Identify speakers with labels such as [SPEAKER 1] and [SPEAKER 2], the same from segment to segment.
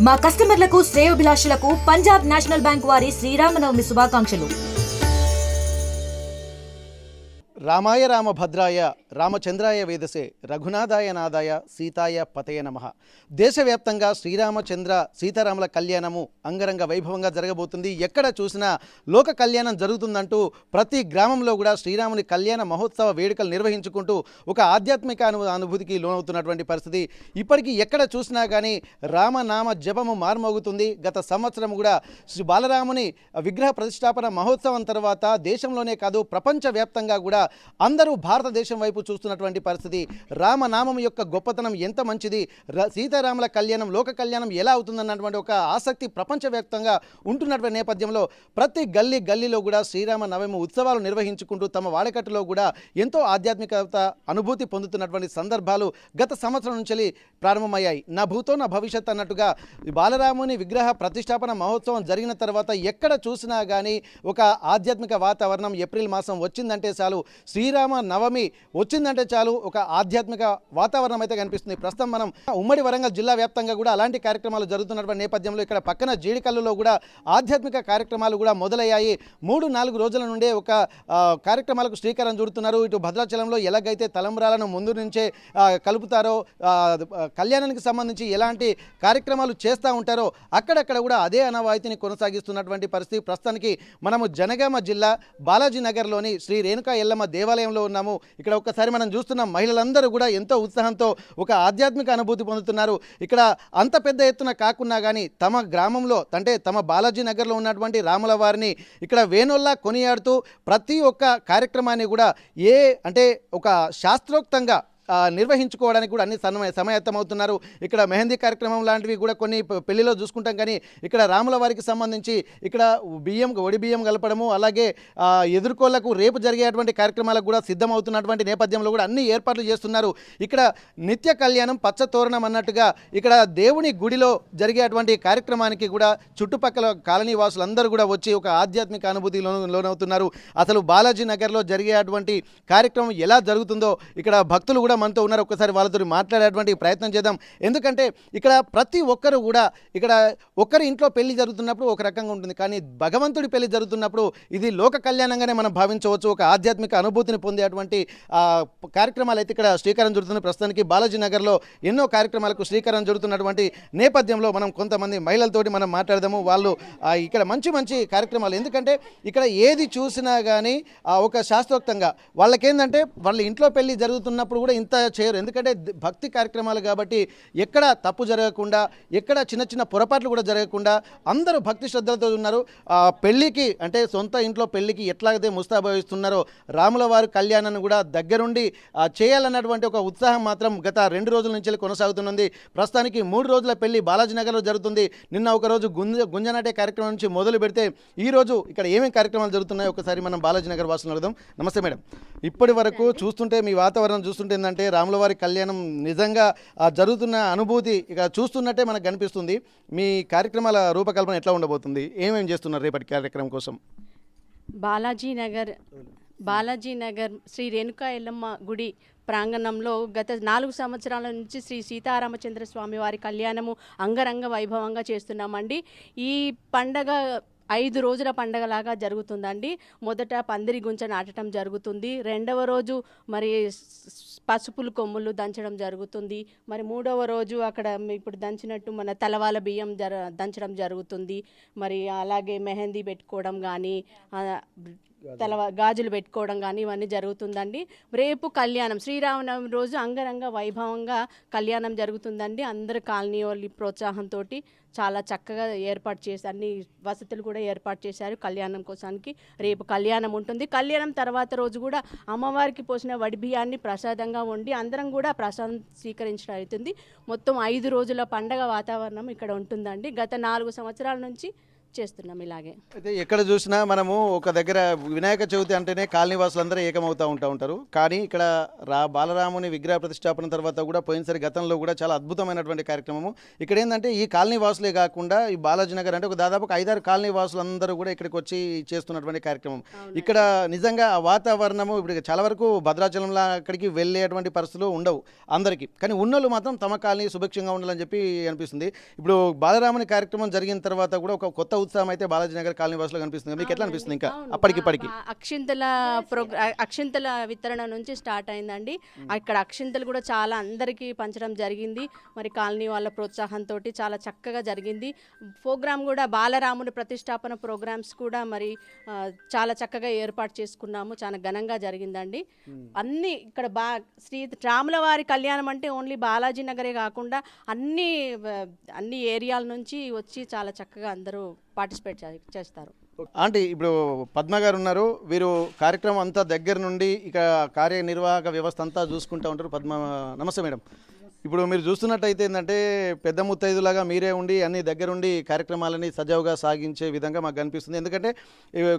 [SPEAKER 1] మా కస్టమర్లకు శ్రేయోభిలాషులకు Punjab national bank వారి శ్రీరామనవమి శుభాకాంక్షలు.
[SPEAKER 2] రామాయ రామభద్రాయ రామచంద్రాయ వేదసే రఘునాథాయ నాదాయ సీతాయ పతయ నమః. దేశవ్యాప్తంగా శ్రీరామచంద్ర సీతారాముల కళ్యాణము అంగరంగ వైభవంగా జరగబోతుంది. ఎక్కడ చూసినా లోక కళ్యాణం జరుగుతుందంటూ ప్రతి గ్రామంలో కూడా శ్రీరాముని కళ్యాణ మహోత్సవ వేడుకలు నిర్వహించుకుంటూ ఒక ఆధ్యాత్మిక అనుభూతికి లోనవుతున్నటువంటి పరిస్థితి. ఇప్పటికీ ఎక్కడ చూసినా కానీ రామనామ జపము మార్మోగుతుంది. గత సంవత్సరం కూడా శ్రీ బాలరాముని విగ్రహ ప్రతిష్టాపన మహోత్సవం తర్వాత దేశంలోనే కాదు ప్రపంచవ్యాప్తంగా కూడా అందరూ భారతదేశం వైపు చూస్తున్నటువంటి పరిస్థితి. రామనామం యొక్క గొప్పతనం ఎంత మంచిది, సీతారాముల కళ్యాణం లోక కళ్యాణం ఎలా అవుతుందన్నటువంటి ఒక ఆసక్తి ప్రపంచవ్యాప్తంగా ఉంటున్నటువంటి నేపథ్యంలో ప్రతి గల్లీలో కూడా శ్రీరామ నవమి ఉత్సవాలు నిర్వహించుకుంటూ తమ వాడకట్టులో కూడా ఎంతో ఆధ్యాత్మికత అనుభూతి పొందుతున్నటువంటి సందర్భాలు గత సంవత్సరం నుంచి ప్రారంభమయ్యాయి. నా భూతో నా భవిష్యత్ అన్నట్టుగా బాలరాముని విగ్రహ ప్రతిష్టాపన మహోత్సవం జరిగిన తర్వాత ఎక్కడ చూసినా కానీ ఒక ఆధ్యాత్మిక వాతావరణం. ఏప్రిల్ మాసం వచ్చిందంటే చాలు, శ్రీరామ నవమి వచ్చిందంటే చాలు ఒక ఆధ్యాత్మిక వాతావరణం అయితే కనిపిస్తుంది. ప్రస్తుతం మనం ఉమ్మడి వరంగల్ జిల్లా వ్యాప్తంగా కూడా అలాంటి కార్యక్రమాలు జరుగుతున్నటువంటి నేపథ్యంలో ఇక్కడ పక్కన జీడికల్లులో కూడా ఆధ్యాత్మిక కార్యక్రమాలు కూడా మొదలయ్యాయి. 3-4 రోజుల నుండే ఒక కార్యక్రమాలకు శ్రీకారం చుడుతున్నారు. ఇటు భద్రాచలంలో ఎలాగైతే తలంబ్రాలను ముందు నుంచే కలుపుతారో, కళ్యాణానికి సంబంధించి ఎలాంటి కార్యక్రమాలు చేస్తూ ఉంటారో అక్కడక్కడ కూడా అదే ఆనవాయితీని కొనసాగిస్తున్నటువంటి పరిస్థితి. ప్రస్తుతానికి మనము జనగామ జిల్లా బాలాజీ నగర్లోని శ్రీ రేణుకా ఎల్లమ్మ దేవాలయంలో ఉన్నాము. ఇక్కడ ఒక్కసారి మనం చూస్తున్నాం, మహిళలందరూ కూడా ఎంతో ఉత్సాహంతో ఒక ఆధ్యాత్మిక అనుభూతి పొందుతున్నారు. ఇక్కడ అంత పెద్ద ఎత్తున కాకున్నా కానీ తమ గ్రామంలో అంటే తమ బాలాజీ నగర్లో ఉన్నటువంటి రాముల వారిని ఇక్కడ వేణోల్లా కొనియాడుతూ ప్రతి ఒక్క కార్యక్రమాన్ని కూడా అంటే ఒక శాస్త్రోక్తంగా నిర్వహించుకోవడానికి కూడా అన్ని సమాయత్తమవుతున్నారు. ఇక్కడ మెహందీ కార్యక్రమం లాంటివి కూడా కొన్ని పెళ్లిలో చూసుకుంటాం. కానీ ఇక్కడ రాముల వారికి సంబంధించి ఇక్కడ ఒడి బియ్యం కలపడము, అలాగే ఎదుర్కోళ్లకు రేపు జరిగేటువంటి కార్యక్రమాలకు కూడా సిద్ధమవుతున్నటువంటి నేపథ్యంలో కూడా అన్ని ఏర్పాట్లు చేస్తున్నారు. ఇక్కడ నిత్య కళ్యాణం పచ్చ తోరణం అన్నట్టుగా ఇక్కడ దేవుని గుడిలో జరిగేటువంటి కార్యక్రమానికి కూడా చుట్టుపక్కల కాలనీ వాసులందరూ కూడా వచ్చి ఒక ఆధ్యాత్మిక అనుభూతి లోనవుతున్నారు. అసలు బాలాజీ నగర్లో జరిగేటువంటి కార్యక్రమం ఎలా జరుగుతుందో ఇక్కడ భక్తులు కూడా మనతో ఉన్నారు. ఒక్కసారి వాళ్ళతో మాట్లాడేటువంటి ప్రయత్నం చేద్దాం. ఎందుకంటే ఇక్కడ ప్రతి ఒక్కరు కూడా ఇక్కడ ఒక్కరి ఇంట్లో పెళ్లి జరుగుతున్నప్పుడు ఒక రకంగా ఉంటుంది, కానీ భగవంతుడి పెళ్లి జరుగుతున్నప్పుడు ఇది లోక కళ్యాణంగానే మనం భావించవచ్చు. ఒక ఆధ్యాత్మిక అనుభూతిని పొందేటువంటి కార్యక్రమాలు అయితే ఇక్కడ శ్రీకారం చుడుతుంది. ప్రస్తుతానికి బాలాజీ నగర్లో ఎన్నో కార్యక్రమాలకు శ్రీకారం చుడుతున్నటువంటి నేపథ్యంలో మనం కొంతమంది మహిళలతోటి మనం మాట్లాడదాము. వాళ్ళు ఇక్కడ మంచి కార్యక్రమాలు, ఎందుకంటే ఇక్కడ ఏది చూసినా కానీ ఒక శాస్త్రోక్తంగా వాళ్ళకేందంటే వాళ్ళ ఇంట్లో పెళ్లి జరుగుతున్నప్పుడు కూడా ఇంత చేయరు. ఎందుకంటే భక్తి కార్యక్రమాలు కాబట్టి ఎక్కడ తప్పు జరగకుండా, ఎక్కడ చిన్న పొరపాట్లు కూడా జరగకుండా అందరూ భక్తి శ్రద్ధలతో ఉన్నారు. పెళ్లికి అంటే సొంత ఇంట్లో పెళ్లికి ఎట్లాగైతే ముస్తాబోయిస్తున్నారో రాముల వారి కళ్యాణాన్ని కూడా దగ్గరుండి చేయాలన్నటువంటి ఒక ఉత్సాహం మాత్రం గత 2 రోజుల నుంచి కొనసాగుతున్నది. ప్రస్తుతానికి 3 రోజుల పెళ్లి బాలాజీ నగర్లో జరుగుతుంది. నిన్న ఒక రోజు గుంజనాటే కార్యక్రమం నుంచి మొదలు పెడితే ఈ రోజు ఇక్కడ ఏమేమి కార్యక్రమాలు జరుగుతున్నాయో ఒకసారి మనం బాలాజీ నగర్ వాసులు అడుగుదాం. నమస్తే మేడం, ఇప్పటి వరకు చూస్తుంటే మీ వాతావరణం చూస్తుంటే ఏంటంటే రాముల వారి కళ్యాణం నిజంగా జరుగుతున్న అనుభూతి ఇక చూస్తున్నట్టే మనకు కనిపిస్తుంది. మీ కార్యక్రమాల రూపకల్పన ఎట్లా ఉండబోతుంది, ఏమేమి చేస్తున్నారు రేపటి కార్యక్రమం కోసం?
[SPEAKER 3] బాలాజీ నగర్ శ్రీ రేణుకా ఎల్లమ్మ గుడి ప్రాంగణంలో గత 4 సంవత్సరాల నుంచి శ్రీ సీతారామచంద్ర స్వామి వారి కళ్యాణము అంగరంగ వైభవంగా చేస్తున్నామండి. ఈ పండగ 5 రోజుల పండగలాగా జరుగుతుందండి. మొదట పందిరి గుంచ నాటడం జరుగుతుంది. 2వ రోజు మరి పసుపులు కొమ్ములు దంచడం జరుగుతుంది. మరి 3వ రోజు అక్కడ ఇప్పుడు దంచినట్టు మన తలవాల బియ్యం దంచడం జరుగుతుంది. మరి అలాగే మెహందీ పెట్టుకోవడం కానీ, గాజులు పెట్టుకోవడం కానీ ఇవన్నీ జరుగుతుందండి. రేపు కళ్యాణం శ్రీరామనవమి రోజు అంగరంగ వైభవంగా కళ్యాణం జరుగుతుందండి. అందరు కాలనీ వాళ్ళ ప్రోత్సాహంతో చాలా చక్కగా ఏర్పాటు చేసి అన్ని వసతులు కూడా ఏర్పాటు చేశారు కళ్యాణం కోసానికి. రేపు కళ్యాణం ఉంటుంది. కళ్యాణం తర్వాత రోజు కూడా అమ్మవారికి పోసిన వడి బియ్యాన్ని ప్రసాదంగా వండి అందరం కూడా ప్రసాదం స్వీకరించడం అవుతుంది. మొత్తం 5 రోజుల పండగ వాతావరణం ఇక్కడ ఉంటుందండి. గత 4 సంవత్సరాల నుంచి చేస్తున్నాం ఇలాగే.
[SPEAKER 2] అయితే ఎక్కడ చూసినా మనము ఒక దగ్గర వినాయక చవితి అంటేనే కాలనీవాసులందరూ ఏకమవుతూ ఉంటారు. కానీ ఇక్కడ బాలరాముని విగ్రహ ప్రతిష్టాపన తర్వాత కూడా పోయినసారి గతంలో కూడా చాలా అద్భుతమైనటువంటి కార్యక్రమము. ఇక్కడ ఏంటంటే ఈ కాలనీవాసులే కాకుండా ఈ బాలాజీ నగర్ అంటే ఒక దాదాపు 5-6 కాలనీవాసులందరూ కూడా ఇక్కడికి వచ్చి చేస్తున్నటువంటి కార్యక్రమం. ఇక్కడ నిజంగా ఆ వాతావరణము ఇప్పుడు చాలా వరకు భద్రాచలంలో అక్కడికి వెళ్ళేటువంటి పరిస్థితులు ఉండవు అందరికీ. కానీ ఉన్నోళ్ళు మాత్రం తమ కాలనీ సుభిక్షంగా ఉండాలని చెప్పి అనిపిస్తుంది. ఇప్పుడు బాలరాముని కార్యక్రమం జరిగిన తర్వాత కూడా ఒక కొత్త ఉత్సాహం అయితే బాలాజీ నగర్ కాలనీ వాసులకు అనిపిస్తుంది. మీకు ఎట్లా అనిపిస్తుంది? ఇంకా అప్పటికిప్పటికి
[SPEAKER 3] అక్షింతల వితరణ నుంచి స్టార్ట్ అయిందండి. అక్కడ అక్షింతలు కూడా చాలా అందరికీ పంచడం జరిగింది. మరి కాలనీ వాళ్ళ ప్రోత్సాహంతో చాలా చక్కగా జరిగింది. ప్రోగ్రామ్ కూడా బాలరాముని ప్రతిష్టాపన ప్రోగ్రామ్స్ కూడా మరి చాలా చక్కగా ఏర్పాటు చేసుకున్నాము. చాలా ఘనంగా జరిగిందండి. అన్ని ఇక్కడ శ్రీ రాముల వారి కళ్యాణం అంటే ఓన్లీ బాలాజీ నగరే కాకుండా అన్ని ఏరియాల నుంచి వచ్చి చాలా చక్కగా అందరూ పార్టిసిపేట్ చేస్తారు.
[SPEAKER 2] అంటే ఇప్పుడు పద్మ గారు ఉన్నారు, వీరు కార్యక్రమం అంతా దగ్గర నుండి ఇక కార్యనిర్వాహక వ్యవస్థ అంతా చూసుకుంటూ ఉంటారు. పద్మ, నమస్తే మేడం. ఇప్పుడు మీరు చూస్తున్నట్టయితే ఏంటంటే పెద్ద ముత్తైదులాగా మీరే ఉండి అన్ని దగ్గరుండి కార్యక్రమాలని సజావుగా సాగించే విధంగా మాకు కనిపిస్తుంది. ఎందుకంటే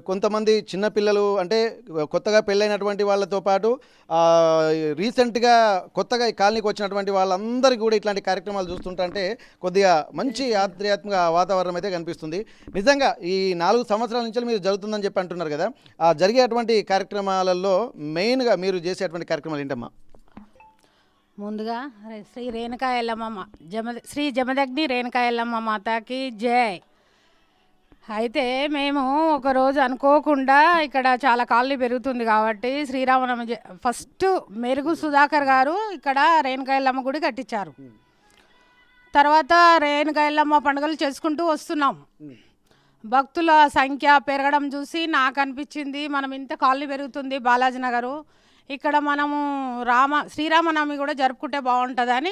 [SPEAKER 2] కొంతమంది చిన్నపిల్లలు అంటే కొత్తగా పెళ్ళైనటువంటి వాళ్ళతో పాటు రీసెంట్గా కొత్తగా ఈ కాలనీకి వచ్చినటువంటి వాళ్ళందరికీ కూడా ఇట్లాంటి కార్యక్రమాలు చూస్తుంటే కొద్దిగా మంచి ఆధ్యాత్మిక వాతావరణం అయితే కనిపిస్తుంది. నిజంగా ఈ 4 సంవత్సరాల నుంచి మీరు జరుగుతుందని చెప్పి అంటున్నారు కదా, ఆ జరిగేటువంటి కార్యక్రమాలలో మెయిన్గా మీరు చేసేటువంటి కార్యక్రమాలు ఏంటమ్మా?
[SPEAKER 4] ముందుగా శ్రీ రేణుకా ఎల్లమ్మ శ్రీ జమదగ్ని రేణుకా ఎల్లమ్మ మాతాకి జై. అయితే మేము ఒకరోజు అనుకోకుండా ఇక్కడ చాలా కాలనీ పెరుగుతుంది కాబట్టి శ్రీరామనవమి ఫస్ట్ మెరుగు సుధాకర్ గారు ఇక్కడ రేణుకా ఎల్లమ్మ గుడి కట్టించారు. తర్వాత రేణుకా ఎల్లమ్మ పండుగలు చేసుకుంటూ వస్తున్నాం. భక్తుల సంఖ్య పెరగడం చూసి నాకు అనిపించింది, మనం ఇంత కాలనీ పెరుగుతుంది బాలాజీ నగరు, ఇక్కడ మనము శ్రీరామనవమి కూడా జరుపుకుంటే బాగుంటుందని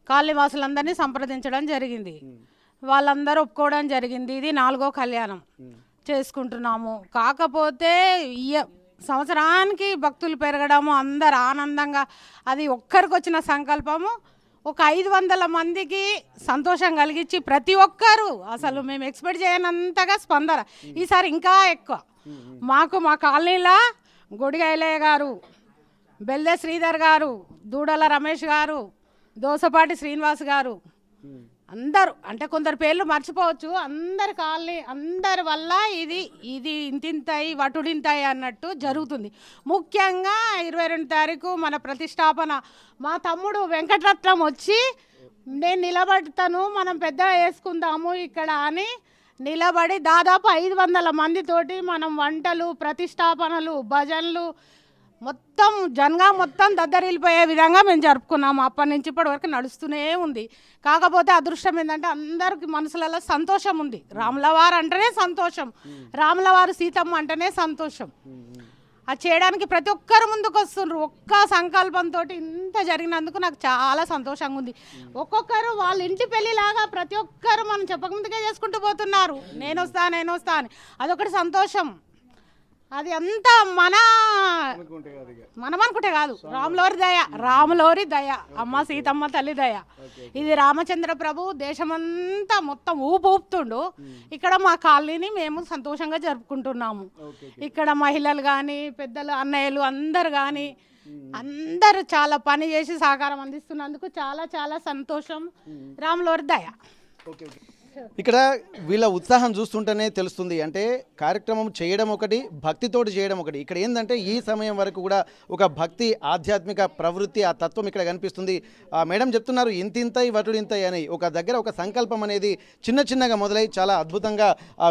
[SPEAKER 4] కాలనీ వాసులందరినీ సంప్రదించడం జరిగింది. వాళ్ళందరూ ఒప్పుకోవడం జరిగింది. ఇది 4వ కళ్యాణం చేసుకుంటున్నాము. కాకపోతే సంవత్సరానికి భక్తులు పెరగడము, అందరు ఆనందంగా, అది ఒక్కరికి వచ్చిన సంకల్పము ఒక 500 మందికి సంతోషం కలిగించి ప్రతి ఒక్కరు అసలు మేము ఎక్స్పెక్ట్ చేయనంతగా స్పందన ఈసారి ఇంకా ఎక్కువ. మా కాలనీలో గొడిగైలయ్య గారు, బెల్దే శ్రీధర్ గారు, దూడల రమేష్ గారు, దోసపాటి శ్రీనివాస్ గారు, అందరూ అంటే కొందరు పేర్లు మర్చిపోవచ్చు, అందరి కాలనీ అందరి వల్ల ఇది ఇంతింతాయి వటుడింతాయి అన్నట్టు జరుగుతుంది. ముఖ్యంగా 22 తారీఖు మన ప్రతిష్టాపన మా తమ్ముడు వెంకటరత్నం వచ్చి నేను నిలబడతాను, మనం పెద్దగా వేసుకుందాము ఇక్కడ అని నిలబడి దాదాపు 500 మందితోటి మనం వంటలు, ప్రతిష్టాపనలు, భజనలు మొత్తం జనగా మొత్తం దద్దరిల్లిపోయే విధంగా మేము జరుపుకున్నాము. అప్పటి నుంచి ఇప్పటి వరకు నడుస్తూనే ఉంది. కాకపోతే అదృష్టం ఏంటంటే అందరికి మనసులలో సంతోషం ఉంది. రాములవారు అంటేనే సంతోషం, రాములవారు సీతమ్మ అంటేనే సంతోషం. అది చేయడానికి ప్రతి ఒక్కరు ముందుకు వస్తున్నారు. ఒక్క సంకల్పంతో ఇంత జరిగినందుకు నాకు చాలా సంతోషంగా ఉంది. ఒక్కొక్కరు వాళ్ళ ఇంటి పెళ్ళిలాగా ప్రతి ఒక్కరు మనం చెప్పకముందుకే చేసుకుంటూ పోతున్నారు, నేను వస్తా అని. అదొకటి సంతోషం. అది అంతా మనం అనుకుంటే కాదు, రాములవారి దయ, అమ్మ సీతమ్మ తల్లి దయ. ఇది రామచంద్ర ప్రభు దేశమంతా మొత్తం ఊపుతుండు. ఇక్కడ మా కాలనీని మేము సంతోషంగా జరుపుకుంటున్నాము. ఇక్కడ మహిళలు కానీ పెద్దలు అన్నయ్యలు అందరు కానీ అందరూ చాలా పని చేసి సహకారం అందిస్తున్నందుకు చాలా చాలా సంతోషం. రాములవారి దయ.
[SPEAKER 2] ఇక్కడ వీళ్ళ ఉత్సాహం చూస్తుంటేనే తెలుస్తుంది. అంటే కార్యక్రమం చేయడం ఒకటి, భక్తితోటి చేయడం ఒకటి. ఇక్కడ ఏంటంటే ఈ సమయం వరకు కూడా ఒక భక్తి, ఆధ్యాత్మిక ప్రవృత్తి, ఆ తత్వం ఇక్కడ కనిపిస్తుంది. మేడం చెప్తున్నారు ఇంతింతై వటుడింతై అని. ఒక దగ్గర ఒక సంకల్పం అనేది చిన్నగా మొదలై చాలా అద్భుతంగా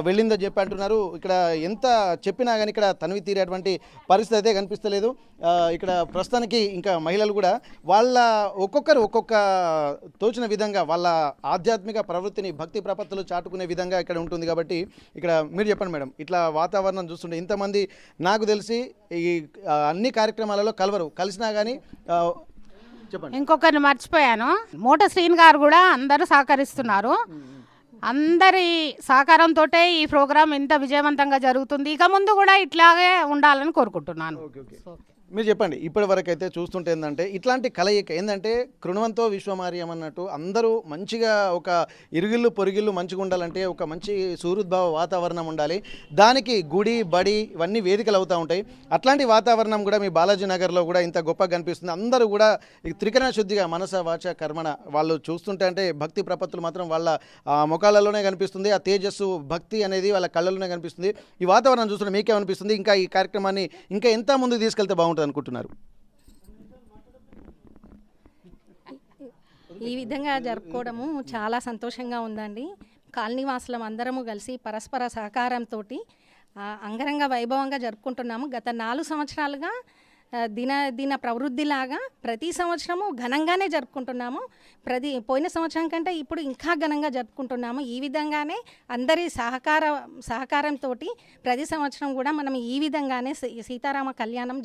[SPEAKER 2] వెళ్ళిందని చెప్పి అంటున్నారు. ఇక్కడ ఎంత చెప్పినా కానీ ఇక్కడ తనివి తీరేటువంటి పరిస్థితి అయితే కనిపిస్తలేదు. ఇక్కడ ప్రస్తుతానికి ఇంకా మహిళలు కూడా వాళ్ళ ఒక్కొక్కరు ఒక్కొక్క తోచిన విధంగా వాళ్ళ ఆధ్యాత్మిక ప్రవృత్తిని, భక్తి ప్రపత్తులు చాటుకునే విధంగా ఇక్కడ ఉంటుంది. కాబట్టి ఇక్కడ మీరు చెప్పండి మేడం, ఇట్లా వాతావరణం చూస్తుంటే ఇంతమంది నాకు తెలిసి ఈ అన్ని కార్యక్రమాలలో కలిసినా కానీ చెప్పండి.
[SPEAKER 4] ఇంకొకరిని మర్చిపోయాను, మోట శ్రీన్ గారు కూడా అందరూ సహకరిస్తున్నారు. అందరి సహకారంతో ఈ ప్రోగ్రాం ఇంత విజయవంతంగా జరుగుతుంది. ఇక ముందు కూడా ఇట్లాగే ఉండాలని కోరుకుంటున్నాను.
[SPEAKER 2] మీరు చెప్పండి. ఇప్పటి వరకు అయితే చూస్తుంటే ఏంటంటే ఇట్లాంటి కలయిక ఏంటంటే కృణవంతో విశ్వమార్యం అన్నట్టు అందరూ మంచిగా ఒక ఇరుగిళ్ళు పొరుగిళ్ళు మంచిగా ఉండాలంటే ఒక మంచి సూరుద్భావ వాతావరణం ఉండాలి. దానికి గుడి బడి ఇవన్నీ వేదికలు అవుతూ ఉంటాయి. అట్లాంటి వాతావరణం కూడా మీ బాలాజీ నగర్లో కూడా ఇంత గొప్పగా కనిపిస్తుంది. అందరూ కూడా ఈ త్రికరణ శుద్ధిగా మనస వాచ కర్మణ వాళ్ళు చూస్తుంటే అంటే భక్తి ప్రపత్తులు మాత్రం వాళ్ళ ముఖాలలోనే కనిపిస్తుంది. ఆ తేజస్సు భక్తి అనేది వాళ్ళ కళ్ళలోనే కనిపిస్తుంది. ఈ వాతావరణం చూస్తుంటే మీకేమనిపిస్తుంది? ఇంకా ఈ కార్యక్రమాన్ని ఇంకా ఎంత ముందుకు తీసుకెళ్తే బాగుంటుంది అనుకుంటున్నారు?
[SPEAKER 5] ఈ విధంగా జరుపుకోవడము చాలా సంతోషంగా ఉందండి. కాలనీవాసులం అందరము కలిసి పరస్పర సహకారంతో అంగరంగ వైభవంగా జరుపుకుంటున్నాము. గత 4 సంవత్సరాలుగా దిన ప్రవృద్ధిలాగా ప్రతి సంవత్సరము ఘనంగానే జరుపుకుంటున్నాము. పోయిన సంవత్సరం కంటే ఇప్పుడు ఇంకా ఘనంగా జరుపుకుంటున్నాము. ఈ విధంగానే అందరి సహకారంతో ప్రతి సంవత్సరం కూడా మనం ఈ విధంగానే సీతారామ కళ్యాణం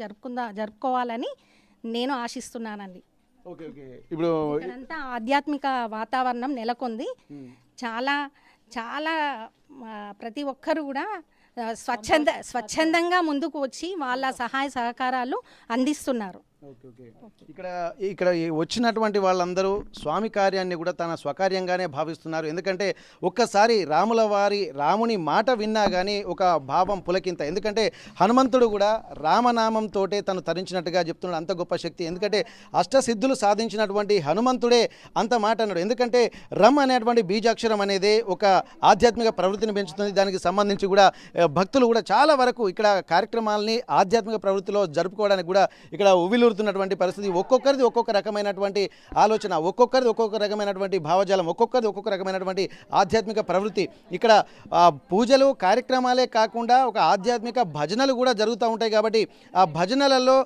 [SPEAKER 5] జరుపుకోవాలని నేను ఆశిస్తున్నానండి.
[SPEAKER 2] Okay okay. ఇప్పుడు
[SPEAKER 5] ఇక్కడంతా ఆధ్యాత్మిక వాతావరణం నెలకొంది. చాలా చాలా ప్రతి ఒక్కరు కూడా స్వచ్ఛందంగా ముందుకు వచ్చి వాళ్ళ సహాయ సహకారాలు అందిస్తున్నారు.
[SPEAKER 2] ఇక్కడ వచ్చినటువంటి వాళ్ళందరూ స్వామి కార్యాన్ని కూడా తన స్వకార్యంగానే భావిస్తున్నారు. ఎందుకంటే ఒక్కసారి రాముని మాట విన్నా కానీ ఒక భావం పులకింత. ఎందుకంటే హనుమంతుడు కూడా రామనామంతో తను తరించినట్టుగా చెప్తున్నాడు. అంత గొప్ప శక్తి. ఎందుకంటే అష్టసిద్ధులు సాధించినటువంటి హనుమంతుడే అంత మాట అన్నాడు. ఎందుకంటే రమ్ అనేటువంటి బీజాక్షరం అనేది ఒక ఆధ్యాత్మిక ప్రవృత్తిని పెంచుతుంది. దానికి సంబంధించి కూడా భక్తులు కూడా చాలా వరకు ఇక్కడ కార్యక్రమాలని ఆధ్యాత్మిక ప్రవృత్తిలో జరుపుకోవడానికి కూడా ఇక్కడ ఉవిలూరుతున్నటువంటి పరిస్థితి. ఒక్కొక్కరిది ఒక్కొక్క రకమైనటువంటి ఆలోచన, ఒక్కొక్కరిది ఒక్కొక్క రకమైనటువంటి భావజాలం, ఒక్కొక్కరిది ఒక్కొక్క రకమైనటువంటి ఆధ్యాత్మిక ప్రవృత్తి. ఇక్కడ పూజలు కార్యక్రమాలే కాకుండా ఒక ఆధ్యాత్మిక భజనలు కూడా జరుగుతూ ఉంటాయి. కాబట్టి ఆ భజనలలో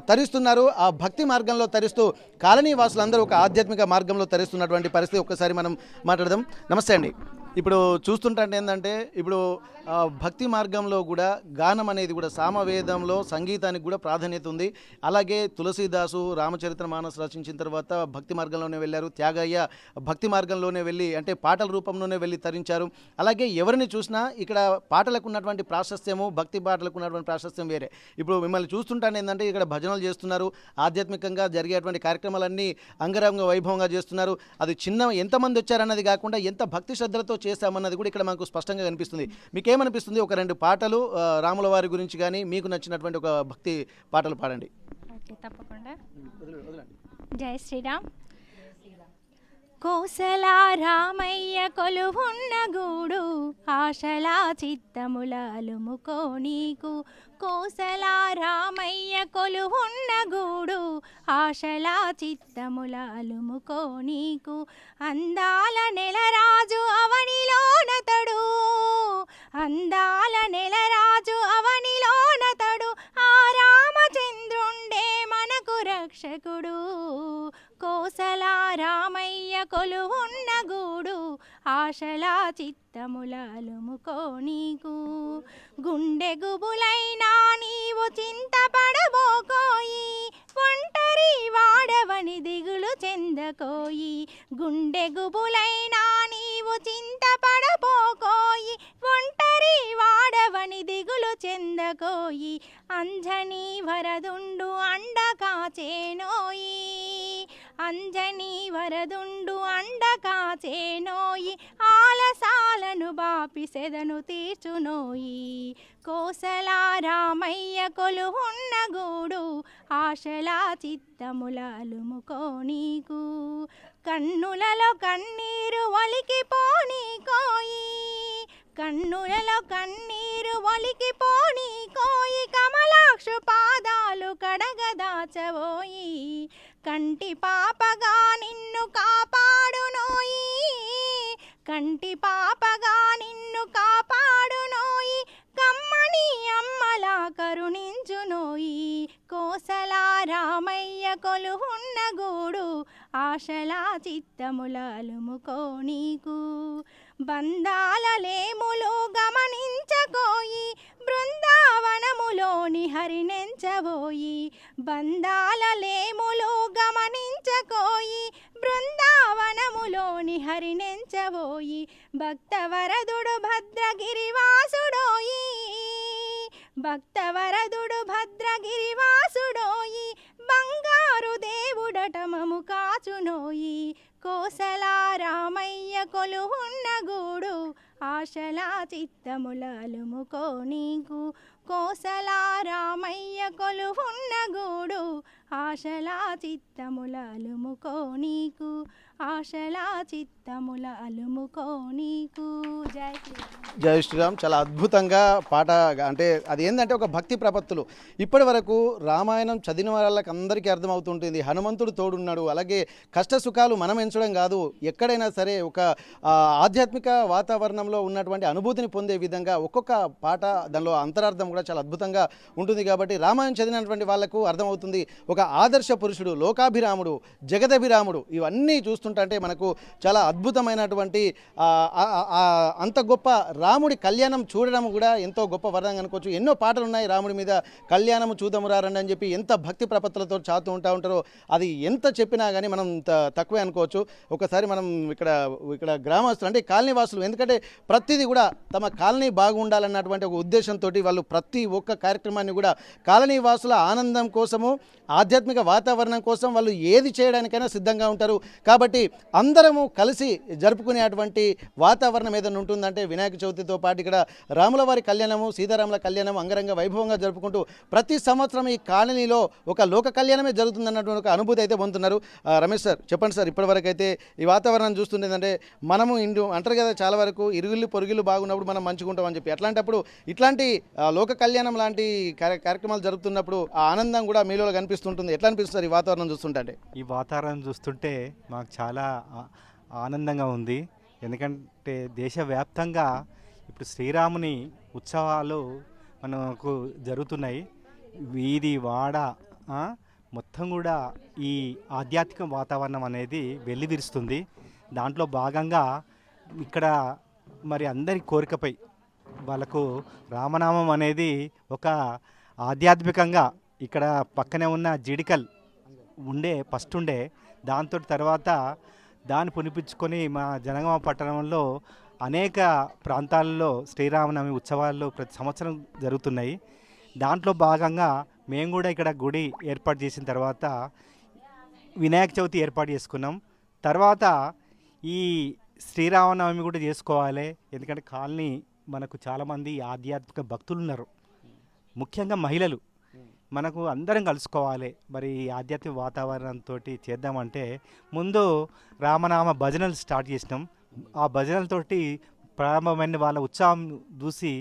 [SPEAKER 2] తరిస్తున్నారు. ఆ భక్తి మార్గంలో తరిస్తూ కాలనీ వాసులందరూ ఒక ఆధ్యాత్మిక మార్గంలో తరిస్తున్నటువంటి పరిస్థితి. ఒక్కసారి మనం మాట్లాడదాం. నమస్తే అండి. ఇప్పుడు చూస్తుంటే ఏంటంటే ఇప్పుడు భక్తి మార్గంలో కూడా గానం అనేది కూడా సామవేదంలో సంగీతానికి కూడా ప్రాధాన్యత ఉంది. అలాగే తులసీదాసు రామచరిత్ర మానస్ రచించిన తర్వాత భక్తి మార్గంలోనే వెళ్ళారు. త్యాగయ్య భక్తి మార్గంలోనే వెళ్ళి అంటే పాటల రూపంలోనే వెళ్ళి తరించారు. అలాగే ఎవరిని చూసినా ఇక్కడ పాటలకు ఉన్నటువంటి ప్రాశస్త్యము భక్తి పాటలకు ఉన్నటువంటి ప్రాశస్త్యం వేరే. ఇప్పుడు మిమ్మల్ని చూస్తుంటాను ఏంటంటే ఇక్కడ భజనలు చేస్తున్నారు. ఆధ్యాత్మికంగా జరిగేటువంటి కార్యక్రమాలన్నీ అంగరంగ వైభవంగా చేస్తున్నారు. అది ఎంతమంది వచ్చారన్నది కాకుండా ఎంత భక్తి శ్రద్ధలతో చేశామన్నది కూడా ఇక్కడ మనకు స్పష్టంగా కనిపిస్తుంది. మీకేమనిపిస్తుంది? ఒక 2 పాటలు రాముల వారి గురించి కానీ మీకు నచ్చినటువంటి ఒక భక్తి పాటలు పాడండి.
[SPEAKER 6] ఓకే, తప్పకుండా. జై శ్రీరామ్. కోసలా రామయ్య కొలువున్న గూడు ఆశలా చిత్తముల అలుముకో నీకు. కోసలా రామయ్య కొలువున్న గూడు ఆశలా చిత్తముల అలుముకో నీకు. అందాల నెలరాజు అవనిలోనతడు, అందాల నెలరాజు అవనిలోనతడు, ఆ రామచంద్రుండే మనకు రక్షకుడు. కోసలా రామయ్య కొలువున్న గూడు ఆశలా చిత్తముల అలుముకో నీకు. గుండె గుబులైనా నీవు చింతపడబోకోయి, ఒంటరి వాడవని దిగులు చెందకోయి. గుండె గుబులైనా నీవు చింతపడబోకోయి, ఒంటరి వాడవని దిగులు చెందకోయి. అంజనీ వరదుండు అండ కాచేనోయి, అంజనీ వరదుండు అండ కాచేనోయి. ఆలసాలను బాపి సెదను తీర్చునోయి. కోసలా రామయ్య కొలువున్న గూడు ఆశలా చిత్తముల అలుముకో నీకు. కన్నులలో కన్నీరు ఒలికిపోనీకోయి, కన్నులలో కన్నీరు ఒలికిపోనీకోయి. కమలాక్షు పాదాలు కడగదాచవోయి, కంటి పాపగా నిన్ను కాపాడునోయి, కంటి పాపగా నిన్ను కాపాడునోయి. కమ్మని అమ్మలా కరుణించునోయి. కోసలా రామయ్య కొలువున్న గూడు ఆశలా చిత్తముల అలుముకో నీకు. బంధాల లేములు గమనించకోయి, బృందావనములోని హరినెంచబోయి. బంధాల లేములు గమనించకోయి, బృందావనములోని హరినెంచబోయి. భక్తవరదుడు భద్రగిరివాసుడోయి, భక్తవరదుడు భద్రగిరివాసుడోయి బంగారు దేవుడట మము కాచునోయి కోసలా రామయ్య కొలువున్న గూడు ఆశలా చిత్తముల అలుముకో నీకు కోసలా రామయ్య కొలువున్న గూడు ఆశలా చిత్తముల అలుముకో నీకు ఆశలా చిత్తముల అలుముకో నీకు. జై శ్రీరామ్.
[SPEAKER 2] జై శ్రీరామ్. చాలా అద్భుతంగా పాట, అంటే అది ఏంటంటే ఒక భక్తి ప్రపత్తులు. ఇప్పటి వరకు రామాయణం చదివిన వాళ్ళకి అందరికీ అర్థమవుతుంటుంది, హనుమంతుడు తోడున్నాడు. అలాగే కష్ట సుఖాలు మనం ఎంచడం కాదు, ఎక్కడైనా సరే ఒక ఆధ్యాత్మిక వాతావరణంలో ఉన్నటువంటి అనుభూతిని పొందే విధంగా ఒక్కొక్క పాట దానిలో అంతరార్థం కూడా చాలా అద్భుతంగా ఉంటుంది. కాబట్టి రామాయణం చదివినటువంటి వాళ్ళకు అర్థమవుతుంది, ఒక ఆదర్శ పురుషుడు, లోకాభిరాముడు, జగదభిరాముడు, ఇవన్నీ చూస్తుంటే మనకు చాలా అద్భుతమైనటువంటి అంత గొప్ప రాముడి కళ్యాణం చూడడం కూడా ఎంతో గొప్ప వరంగా అనుకోవచ్చు. ఎన్నో పాటలు ఉన్నాయి రాముడి మీద, కళ్యాణము చూదము రండి అని చెప్పి ఎంత భక్తి ప్రపత్తులతో చాతూ ఉంటారో అది ఎంత చెప్పినా కానీ మనం తక్కువే అనుకోవచ్చు. ఒకసారి మనం ఇక్కడ గ్రామస్తులు అంటే కాలనీ వాసులు, ఎందుకంటే ప్రతిదీ కూడా తమ కాలనీ బాగుండాలన్నటువంటి ఒక ఉద్దేశంతో వాళ్ళు ప్రతి ఒక్క కార్యక్రమాన్ని కూడా కాలనీ వాసుల ఆనందం కోసము, ఆధ్యాత్మిక వాతావరణం కోసం వాళ్ళు ఏది చేయడానికైనా సిద్ధంగా ఉంటారు. కాబట్టి అందరము కలిసి జరుపుకునేటువంటి వాతావరణం ఏదైనా ఉంటుందంటే వినాయక చవితితో పాటు ఇక్కడ రాముల వారి కళ్యాణము, సీతారాముల కళ్యాణం అంగరంగ వైభవంగా జరుపుకుంటూ ప్రతి సంవత్సరం ఈ కాలనీలో ఒక లోక కళ్యాణమే జరుగుతుందన్నటువంటి ఒక అనుభూతి అయితే పొందుతున్నారు. రమేష్ సార్ చెప్పండి సార్, ఇప్పటివరకు అయితే ఈ వాతావరణం చూస్తుండేదంటే మనము అంటారు కదా చాలా వరకు ఇరుగుళ్ళు పొరుగుళ్ళు బాగున్నప్పుడు మనం మంచుకుంటాం అని చెప్పి, అట్లాంటప్పుడు ఇట్లాంటి లోక కళ్యాణం లాంటి కార్యక్రమాలు జరుగుతున్నప్పుడు ఆ ఆనందం కూడా మీలో కనిపిస్తుంటుంది. ఎట్లా అనిపిస్తుంది ఈ వాతావరణం చూస్తుంటే?
[SPEAKER 7] ఈ వాతావరణం చూస్తుంటే మాకు చాలా ఆనందంగా ఉంది. ఎందుకంటే దేశవ్యాప్తంగా ఇప్పుడు శ్రీరాముని ఉత్సవాలు మనకు జరుగుతున్నాయి. వీధి వాడ మొత్తం కూడా ఈ ఆధ్యాత్మిక వాతావరణం అనేది వెల్లివిరుస్తుంది. దాంట్లో భాగంగా ఇక్కడ మరి అందరి కోరికపై వాళ్ళకు రామనామం అనేది ఒక ఆధ్యాత్మికంగా ఇక్కడ పక్కనే ఉన్న జిడికల్ ఫస్ట్ ఉండే దాంతో తర్వాత దాన్ని పునిపించుకొని మా జనగామ పట్టణంలో అనేక ప్రాంతాల్లో శ్రీరామనవమి ఉత్సవాలు ప్రతి సంవత్సరం జరుగుతున్నాయి. దాంట్లో భాగంగా మేము కూడా ఇక్కడ గుడి ఏర్పాటు చేసిన తర్వాత వినాయక చవితి ఏర్పాటు చేసుకున్నాం. తర్వాత ఈ శ్రీరామనవమి కూడా చేసుకోవాలి, ఎందుకంటే కాలనీ మనకు చాలామంది ఆధ్యాత్మిక భక్తులు ఉన్నారు, ముఖ్యంగా మహిళలు. మనకు అందరం కలుసుకోవాలి. మరి ఆధ్యాత్మిక వాతావరణంతో చేద్దామంటే ముందు రామనామ భజనలు స్టార్ట్ చేసినాం. ఆ భజనలతోటి ప్రారంభమైన వాళ్ళ ఉత్సాహం చూసి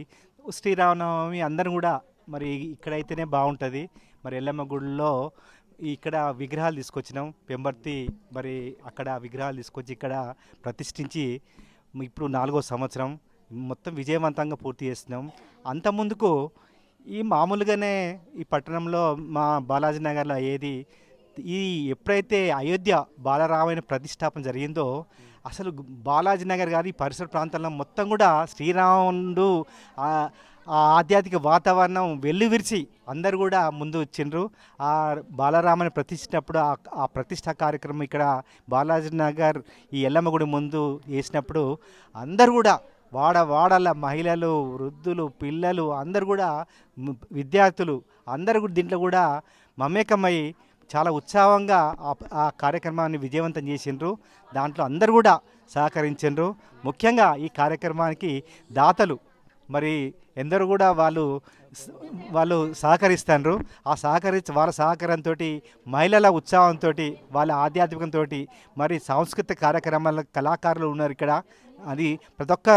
[SPEAKER 7] శ్రీరామనవమి అందరం కూడా మరి ఇక్కడైతేనే బాగుంటుంది. మరి ఎల్లమ్మ గుడిలో ఇక్కడ విగ్రహాలు తీసుకొచ్చినాం, పెంబర్తి మరి అక్కడ విగ్రహాలు తీసుకొచ్చి ఇక్కడ ప్రతిష్ఠించి ఇప్పుడు 4వ సంవత్సరం మొత్తం విజయవంతంగా పూర్తి చేస్తున్నాం. అంత ముందుకు ఈ మామూలుగానే ఈ పట్టణంలో మా బాలాజీ నగర్లో ఎప్పుడైతే అయోధ్య బాలరామాయణ ప్రతిష్టాపన జరిగిందో అసలు బాలాజీ నగర్ గారి పరిసర ప్రాంతాల్లో మొత్తం కూడా శ్రీరాముడు ఆ ఆధ్యాత్మిక వాతావరణం వెల్లువిరిచి అందరు కూడా ముందు వచ్చిండ్రు. ఆ బాలరామాయణ ప్రతిష్ఠప్పుడు ఆ ప్రతిష్ఠా కార్యక్రమం ఇక్కడ బాలాజీ నగర్ ఈ ఎల్లమ్మ గుడి ముందు వేసినప్పుడు అందరు కూడా వాడల మహిళలు, వృద్ధులు, పిల్లలు అందరు కూడా విద్యార్థులు అందరు కూడా దీంట్లో కూడా మమేకమై చాలా ఉత్సాహంగా ఆ కార్యక్రమాన్ని విజయవంతం చేసిండ్రు. దాంట్లో అందరు కూడా సహకరించిండ్రు. ముఖ్యంగా ఈ కార్యక్రమానికి దాతలు మరి ఎందరూ కూడా వాళ్ళు సహకరిస్తారు. వాళ్ళ సహకారంతో, మహిళల ఉత్సాహంతో, వాళ్ళ ఆధ్యాత్మికంతో, మరి సాంస్కృతిక కార్యక్రమాల కళాకారులు ఉన్నారు ఇక్కడ. అది ప్రతి ఒక్క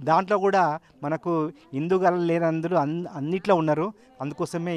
[SPEAKER 7] దాంట్లో కూడా మనకు హిందూగా లేనందరూ అన్నిట్లో ఉన్నారు. అందుకోసమే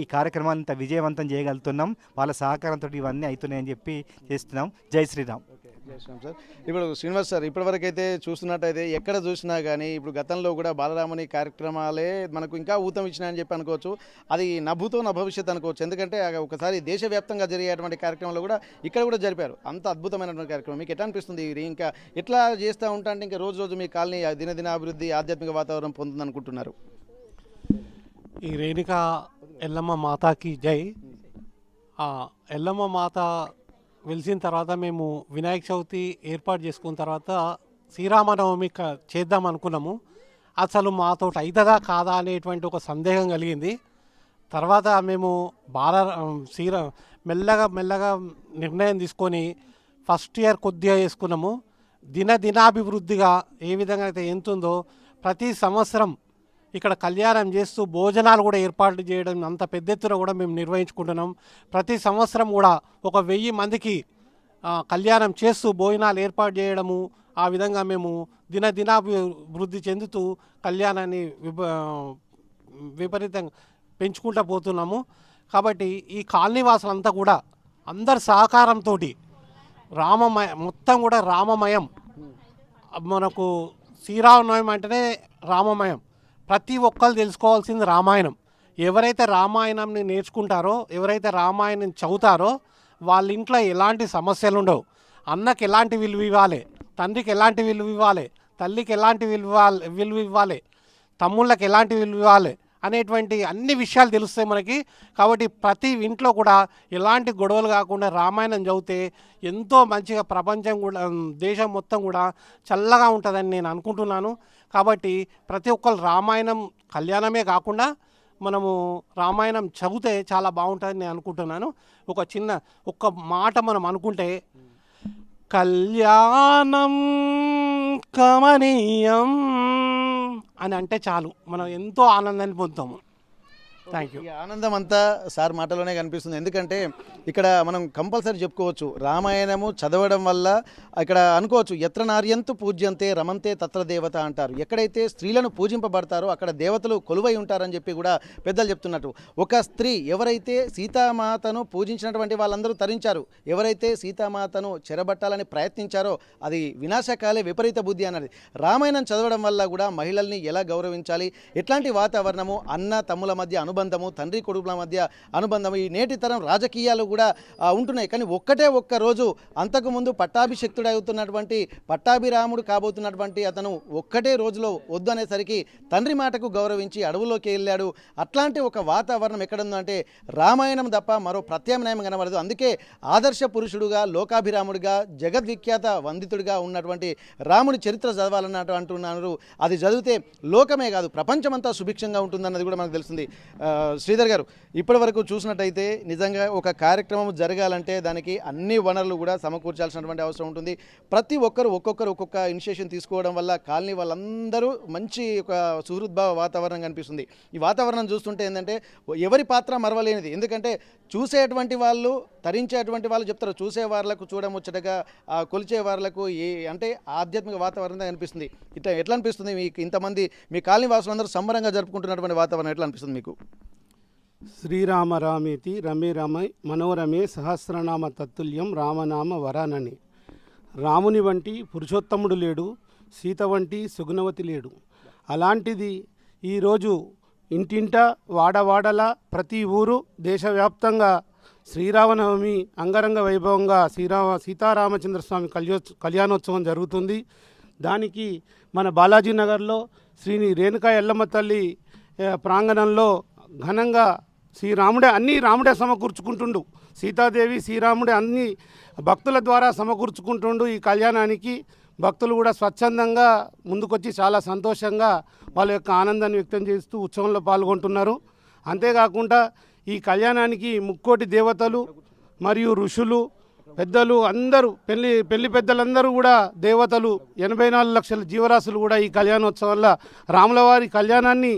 [SPEAKER 7] ఈ కార్యక్రమాన్ని ఇంత విజయవంతం చేయగలుగుతున్నాం. వాళ్ళ సహకారంతో ఇవన్నీ అవుతున్నాయని చెప్పి చేస్తున్నాం. జై శ్రీరామ్.
[SPEAKER 2] జై శ్రీరామ్ సార్. ఇప్పుడు శ్రీనివాస్ సార్, ఇప్పటివరకు అయితే చూస్తున్నట్టయితే ఎక్కడ చూసినా కానీ ఇప్పుడు గతంలో కూడా బాలరాముని కార్యక్రమాలే మనకు ఇంకా ఊతం ఇచ్చినాయని చెప్పి అనుకోవచ్చు. అది నా భూతో నా భవిష్యత్ అనుకోవచ్చు. ఎందుకంటే ఒకసారి దేశవ్యాప్తంగా జరిగేటువంటి కార్యక్రమాలు కూడా ఇక్కడ కూడా జరిపారు. అంత అద్భుతమైనటువంటి కార్యక్రమం మీకు ఎట్లా అనిపిస్తుంది? ఇంకా ఎట్లా చేస్తూ ఉంటా అంటే ఇంకా రోజు రోజు మీ కాలనీ దినదిన అభివృద్ధి, ఆధ్యాత్మిక వాతావరణం పొందుతుంది అనుకుంటున్నారు?
[SPEAKER 8] ఈ రేణుకా ఎల్లమ్మ మాతాకి జై. ఎల్లమ్మ మాత వెలిసిన తర్వాత మేము వినాయక చవితి ఏర్పాటు చేసుకున్న తర్వాత శ్రీరామనవమి చేద్దాం అనుకున్నాము. అసలు మాతో అవుతుందా కాదా అనేటువంటి ఒక సందేహం కలిగింది. తర్వాత మేము మెల్లగా నిర్ణయం తీసుకొని ఫస్ట్ ఇయర్ కొద్దిగా చేసుకున్నాము. దినాభివృద్ధిగా ఏ విధంగా అయితే ఎంతుందో ప్రతి సంవత్సరం ఇక్కడ కళ్యాణం చేస్తూ భోజనాలు కూడా ఏర్పాటు చేయడం అంత పెద్ద ఎత్తున కూడా మేము నిర్వహించుకుంటున్నాం. ప్రతి సంవత్సరం కూడా 1000 మందికి కళ్యాణం చేస్తూ భోజనాలు ఏర్పాటు చేయడము, ఆ విధంగా మేము దినాభివృద్ధి చెందుతూ కళ్యాణాన్ని విపరీతంగా పెంచుకుంటూ పోతున్నాము. కాబట్టి ఈ కాలనీ వాసులంతా కూడా అందరి సహకారంతో మొత్తం కూడా రామమయం. మనకు శ్రీరామనవమి అంటేనే రామమయం. ప్రతి ఒక్కరు తెలుసుకోవాల్సింది రామాయణం. ఎవరైతే రామాయణంని నేర్చుకుంటారో, ఎవరైతే రామాయణం చదువుతారో వాళ్ళ ఇంట్లో ఎలాంటి సమస్యలు ఉండవు. అన్నకి ఎలాంటి విలువ ఇవ్వాలి, తండ్రికి ఎలాంటి విలువ ఇవ్వాలి, తల్లికి ఎలాంటి విలువ ఇవ్వాలి, తమ్ముళ్ళకి ఎలాంటి విలువ ఇవ్వాలి అనేటువంటి అన్ని విషయాలు తెలుస్తాయి మనకి. కాబట్టి ప్రతి ఇంట్లో కూడా ఎలాంటి గొడవలు కాకుండా రామాయణం చదివితే ఎంతో మంచిగా ప్రపంచం కూడా, దేశం మొత్తం కూడా చల్లగా ఉంటుందని నేను అనుకుంటున్నాను. కాబట్టి ప్రతి ఒక్కరు రామాయణం కళ్యాణమే కాకుండా మనము రామాయణం చదివితే చాలా బాగుంటుందని నేను అనుకుంటున్నాను. ఒక్క మాట మనం అనుకుంటే, కళ్యాణం కమనీయం అని అంటే చాలు, మనం ఎంతో ఆనందాన్ని పొందుతాము. Thank you.
[SPEAKER 2] ఈ ఆనందం అంతా సార్ మాటలోనే కనిపిస్తుంది. ఎందుకంటే ఇక్కడ మనం కంపల్సరీ చెప్పుకోవచ్చు, రామాయణము చదవడం వల్ల ఇక్కడ అనుకోవచ్చు, ఎత్ర నార్యంతు పూజ్యంతే రమంతే తత్ర దేవత అంటారు. ఎక్కడైతే స్త్రీలను పూజింపబడతారో అక్కడ దేవతలు కొలువై ఉంటారని చెప్పి కూడా పెద్దలు చెప్తున్నట్టు. ఒక స్త్రీ ఎవరైతే సీతామాతను పూజించినటువంటి వాళ్ళందరూ తరించారు, ఎవరైతే సీతామాతను చెరబట్టాలని ప్రయత్నించారో అది వినాశకాలే విపరీత బుద్ధి అన్నది. రామాయణం చదవడం వల్ల కూడా మహిళల్ని ఎలా గౌరవించాలి, ఎట్లాంటి వాతావరణము, అన్న తమ్ముల మధ్య అనుబంధము, తండ్రి కొడుకుల మధ్య అనుబంధము, ఈ నేటి తరం రాజకీయాలు కూడా ఉంటున్నాయి. కానీ ఒక్క రోజు అంతకుముందు పట్టాభిషక్తుడు అవుతున్నటువంటి పట్టాభిరాముడు కాబోతున్నటువంటి అతను ఒక్కటే రోజులో వద్దు అనేసరికి తండ్రి మాటకు గౌరవించి అడవులోకి వెళ్ళాడు. అట్లాంటి ఒక వాతావరణం ఎక్కడుందంటే రామాయణం తప్ప మరో ప్రత్యామ్నాయం కనబడదు. అందుకే ఆదర్శ పురుషుడుగా, లోకాభిరాముడిగా, జగద్విఖ్యాత వందితుడిగా ఉన్నటువంటి రాముడి చరిత్ర చదవాలన్నట్టు అంటున్నారు. అది చదివితే లోకమే కాదు ప్రపంచమంతా సుభిక్షంగా ఉంటుందన్నది కూడా మనకు తెలుస్తుంది. శ్రీధర్ గారు, ఇప్పటి వరకు చూసినట్టయితే నిజంగా ఒక కార్యక్రమం జరగాలంటే దానికి అన్ని వనరులు కూడా సమకూర్చాల్సినటువంటి అవసరం ఉంటుంది. ప్రతి ఒక్కరు ఒక్కొక్క ఇనిషియేషన్ తీసుకోవడం వల్ల కాలనీ వాళ్ళందరూ మంచి ఒక సుహృద్భావ వాతావరణం కనిపిస్తుంది. ఈ వాతావరణం చూస్తుంటే ఏంటంటే ఎవరి పాత్ర మరవలేనిది. ఎందుకంటే చూసేటువంటి వాళ్ళు, తరించేటువంటి వాళ్ళు చెప్తారు, చూసే వాళ్ళకు చూడముచ్చటగా, కొలిచే వాళ్ళకు అంటే ఆధ్యాత్మిక వాతావరణం కనిపిస్తుంది. ఇట్లా ఎట్లా అనిపిస్తుంది మీకు? ఇంతమంది మీ కాలనీ వాసులందరూ సంబరంగా జరుపుకుంటున్నటువంటి వాతావరణం ఎట్లా అనిపిస్తుంది మీకు?
[SPEAKER 9] శ్రీరామ రామేతి రమే రమై మనోరమే సహస్రనామ తత్తుల్యం రామనామ వరానని. రాముని వంటి పురుషోత్తముడు లేడు, సీత వంటి సుగుణవతి లేడు. అలాంటిది ఈరోజు ఇంటింట వాడవాడల ప్రతి ఊరు దేశవ్యాప్తంగా శ్రీరామనవమి అంగరంగ వైభవంగా సీతారామచంద్ర స్వామి కళ్యాణోత్సవం జరుగుతుంది. దానికి మన బాలాజీ నగర్లో శ్రీ రేణుకా ఎల్లమ్మ తల్లి ప్రాంగణంలో ఘనంగా రాముడే సమకూర్చుకుంటుండు. సీతాదేవి, శ్రీరాముడే అన్ని భక్తుల ద్వారా సమకూర్చుకుంటుండు. ఈ కళ్యాణానికి భక్తులు కూడా స్వచ్ఛందంగా ముందుకొచ్చి చాలా సంతోషంగా వాళ్ళ యొక్క ఆనందాన్ని వ్యక్తం చేస్తూ ఉత్సవంలో పాల్గొంటున్నారు. అంతేకాకుండా ఈ కళ్యాణానికి ముక్కోటి దేవతలు మరియు ఋషులు, పెద్దలు అందరూ, పెళ్లి పెద్దలందరూ కూడా దేవతలు, 84 లక్షల జీవరాశులు కూడా ఈ కళ్యాణోత్సవంలో రాములవారి కళ్యాణాన్ని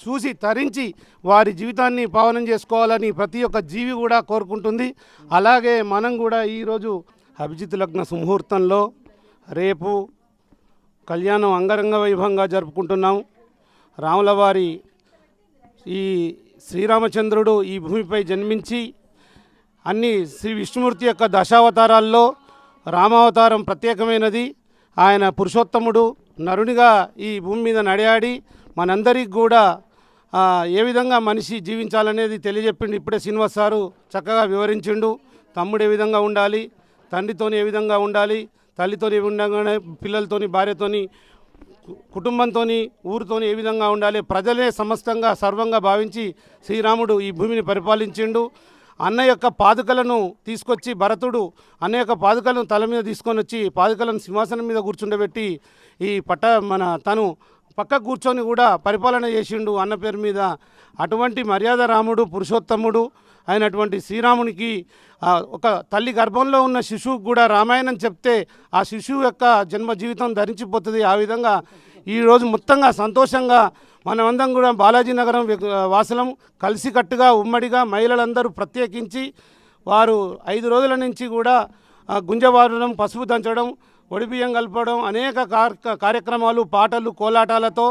[SPEAKER 9] చూసి తరించి వారి జీవితాన్ని పావనం చేసుకోవాలని ప్రతి ఒక్క జీవి కూడా కోరుకుంటుంది. అలాగే మనం కూడా ఈరోజు అభిజిత్ లగ్న సుముహూర్తంలో రేపు కళ్యాణం అంగరంగ వైభవంగా జరుపుకుంటున్నాం. రాములవారి ఈ శ్రీరామచంద్రుడు ఈ భూమిపై జన్మించి అన్ని శ్రీ విష్ణుమూర్తి యొక్క దశావతారాల్లో రామావతారం ప్రత్యేకమైనది. ఆయన పురుషోత్తముడు నరునిగా ఈ భూమి మీద నడియాడి మనందరికి కూడా ఏ విధంగా మనిషి జీవించాలనేది తెలియజెప్పిండు. ఇప్పుడే శ్రీనివాస్ సారు చక్కగా వివరించిండు. తమ్ముడు ఏ విధంగా ఉండాలి, తండ్రితోని ఏ విధంగా ఉండాలి, తల్లితోని ఏ విధంగా, పిల్లలతోని, భార్యతోని, కుటుంబంతోని, ఊరితోని ఏ విధంగా ఉండాలి, ప్రజలే సమస్తంగా సర్వంగా భావించి శ్రీరాముడు ఈ భూమిని పరిపాలించిండు. అన్న యొక్క పాదుకలను తీసుకొచ్చి భరతుడు అన్న యొక్క పాదుకలను తల మీద తీసుకొని వచ్చి పాదుకలను సింహాసనం మీద కూర్చుండబెట్టి తను పక్క కూర్చొని కూడా పరిపాలన చేసిండు అన్న పేరు మీద. అటువంటి మర్యాద రాముడు పురుషోత్తముడు అయినటువంటి శ్రీరామునికి ఒక తల్లి గర్భంలో ఉన్న శిశువుకు కూడా రామాయణం చెప్తే ఆ శిశువు యొక్క జన్మ జీవితం ధరించిపోతుంది. ఆ విధంగా ఈరోజు మొత్తంగా సంతోషంగా మనమందరం కూడా బాలాజీ నగరం వాసులం కలిసికట్టుగా ఉమ్మడిగా మహిళలందరూ ప్రత్యేకించి వారు 5 రోజుల నుంచి కూడా గుంజవారడం, పసుపు దంచడం, ఒడిబియ్యం కలపడం, అనేక కార్యక్రమాలు, పాటలు, కోలాటాలతో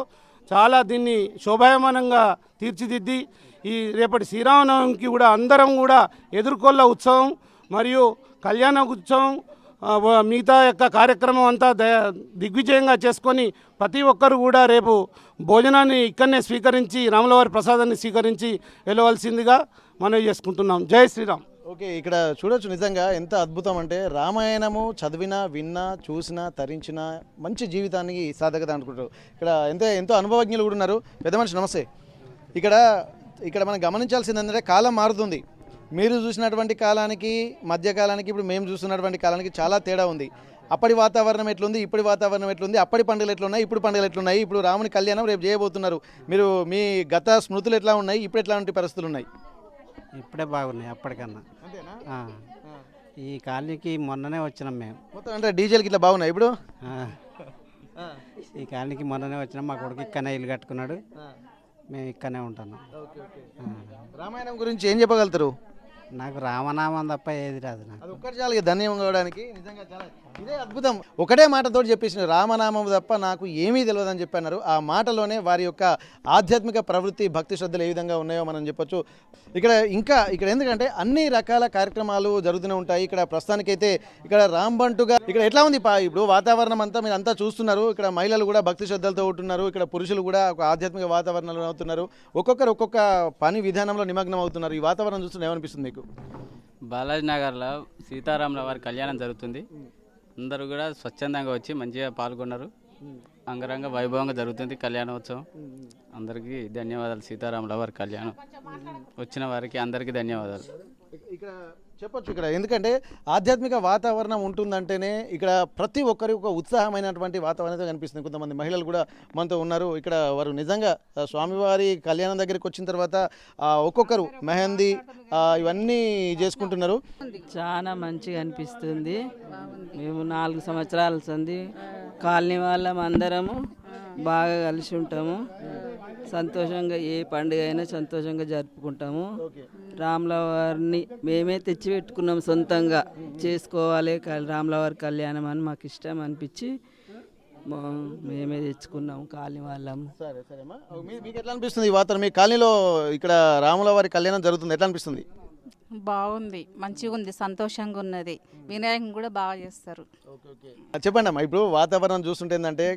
[SPEAKER 9] చాలా దీన్ని శోభాయమానంగా తీర్చిదిద్ది ఈ రేపటి శ్రీరామనవమికి కూడా అందరం కూడా ఎదుర్కొల్ల ఉత్సవం మరియు కళ్యాణ ఉత్సవం మిగతా యొక్క కార్యక్రమం అంతా దిగ్విజయంగా చేసుకొని ప్రతి ఒక్కరు కూడా రేపు భోజనాన్ని ఇక్కడనే స్వీకరించి రాములవారి ప్రసాదాన్ని స్వీకరించి వెళ్ళవలసిందిగా మనవి చేసుకుంటున్నాం. జై శ్రీరామ్.
[SPEAKER 2] ఓకే, ఇక్కడ చూడొచ్చు నిజంగా ఎంత అద్భుతం అంటే రామాయణము చదివినా, విన్నా, చూసినా, తరించిన మంచి జీవితానికి సాధకత అనుకుంటారు. ఇక్కడ ఎంతో అనుభవజ్ఞులు కూడా ఉన్నారు. పెద్ద మనిషి నమస్తే. ఇక్కడ మనం గమనించాల్సింది ఏంటంటే కాలం మారుతుంది. మీరు చూసినటువంటి కాలానికి మధ్యకాలానికి ఇప్పుడు మేము చూస్తున్నటువంటి కాలానికి చాలా తేడా ఉంది. అప్పటి వాతావరణం ఎట్లుంది, ఇప్పటి వాతావరణం ఎట్లుంది, అప్పటి పండుగలు ఎట్లున్నాయి, ఇప్పుడు పండుగలు ఎట్లున్నాయి, ఇప్పుడు రాముని కళ్యాణం రేపు చేయబోతున్నారు. మీరు మీ గత స్మృతులు ఎట్లా ఉన్నాయి, ఇప్పుడు ఎట్లాంటి పరిస్థితులు ఉన్నాయి?
[SPEAKER 10] ఇప్పుడే బాగున్నాయి అప్పటికన్నా. ఈ కాలనీకి మొన్ననే వచ్చినాం మేము.
[SPEAKER 2] మొత్తం అంటే డీజిల్కి ఇట్లా బాగున్నాయి ఇప్పుడు?
[SPEAKER 10] ఈ కాలనీకి మొన్ననే వచ్చినాం. మా కొడుకు ఇక్కడనే ఇల్లు కట్టుకున్నాడు, మేము ఇక్కడనే ఉంటున్నాం.
[SPEAKER 2] రామాయణం గురించి ఏం చెప్పగలుగుతారు?
[SPEAKER 10] నాకు రామనామం తప్ప ఏది రాదు.
[SPEAKER 2] అది ఒక్కటి చాలు ధన్యం కావడానికి. నిజంగా చాలా ఇదే అద్భుతం. ఒకటే మాటతో చెప్పేసిన రామనామం తప్ప నాకు ఏమీ తెలియదని చెప్పన్నారు. ఆ మాటలోనే వారి యొక్క ఆధ్యాత్మిక ప్రవృత్తి, భక్తి శ్రద్ధలు ఏ విధంగా ఉన్నాయో మనం చెప్పొచ్చు. ఇక్కడ ఎందుకంటే అన్ని రకాల కార్యక్రమాలు జరుగుతూనే ఉంటాయి. ఇక్కడ ప్రస్తుతానికైతే ఇక్కడ రాంబంటుగా ఇక్కడ ఎట్లా ఉంది ఇప్పుడు వాతావరణం అంతా మీరు అంతా చూస్తున్నారు. ఇక్కడ మహిళలు కూడా భక్తి శ్రద్ధలతో ఉంటున్నారు. ఇక్కడ పురుషులు కూడా ఒక ఆధ్యాత్మిక వాతావరణంలో అవుతున్నారు. ఒక్కొక్కరు ఒక్కొక్క పని విధానంలో నిమగ్నం అవుతున్నారు. ఈ వాతావరణం చూస్తుంటే ఏమనిపిస్తుంది మీకు?
[SPEAKER 11] బాలాజీ నగర్లో సీతారాముల వారి కళ్యాణం జరుగుతుంది. అందరూ కూడా స్వచ్ఛందంగా వచ్చి మంచిగా పాల్గొన్నారు. అంగరంగ వైభవంగా జరుగుతుంది కళ్యాణోత్సవం. అందరికీ ధన్యవాదాలు. సీతారాముల వారి కళ్యాణం వచ్చిన వారికి అందరికీ ధన్యవాదాలు.
[SPEAKER 2] ఇక్కడ చెప్పొచ్చు ఇక్కడ ఎందుకంటే ఆధ్యాత్మిక వాతావరణం ఉంటుందంటేనే ఇక్కడ ప్రతి ఒక్కరి ఒక ఉత్సాహమైనటువంటి వాతావరణం కనిపిస్తుంది. కొంతమంది మహిళలు కూడా మనతో ఉన్నారు. ఇక్కడ వారు నిజంగా స్వామివారి కళ్యాణం దగ్గరికి వచ్చిన తర్వాత ఒక్కొక్కరు మెహందీ ఇవన్నీ చేసుకుంటున్నారు.
[SPEAKER 12] చాలా మంచిగా అనిపిస్తుంది. మేము 4 సంవత్సరాల సంది కాలనీ వాళ్ళం అందరము బాగా కలిసి ఉంటాము. సంతోషంగా ఏ పండుగ అయినా సంతోషంగా జరుపుకుంటాము. రాముల వారిని మేమే తెచ్చి పెట్టుకున్నాం, సొంతంగా చేసుకోవాలి రాముల వారి కళ్యాణం అని మాకు ఇష్టం అనిపించి మేమే తెచ్చుకున్నాము కాలనీ వాళ్ళము.
[SPEAKER 2] సరే సరేమ్మా, మీకు ఎట్లా అనిపిస్తుంది ఈ వాతావరణం? మీ కాలనీలో ఇక్కడ రాముల వారి కళ్యాణం జరుగుతుంది, ఎట్లా అనిపిస్తుంది?
[SPEAKER 13] బాగుంది, మంచిగా ఉంది, సంతోషంగా ఉన్నది. వినాయకుని కూడా బాగా చేస్తారు.
[SPEAKER 2] చెప్పండి అమ్మా, ఇప్పుడు వాతావరణం చూస్తుంటే ఏంటంటే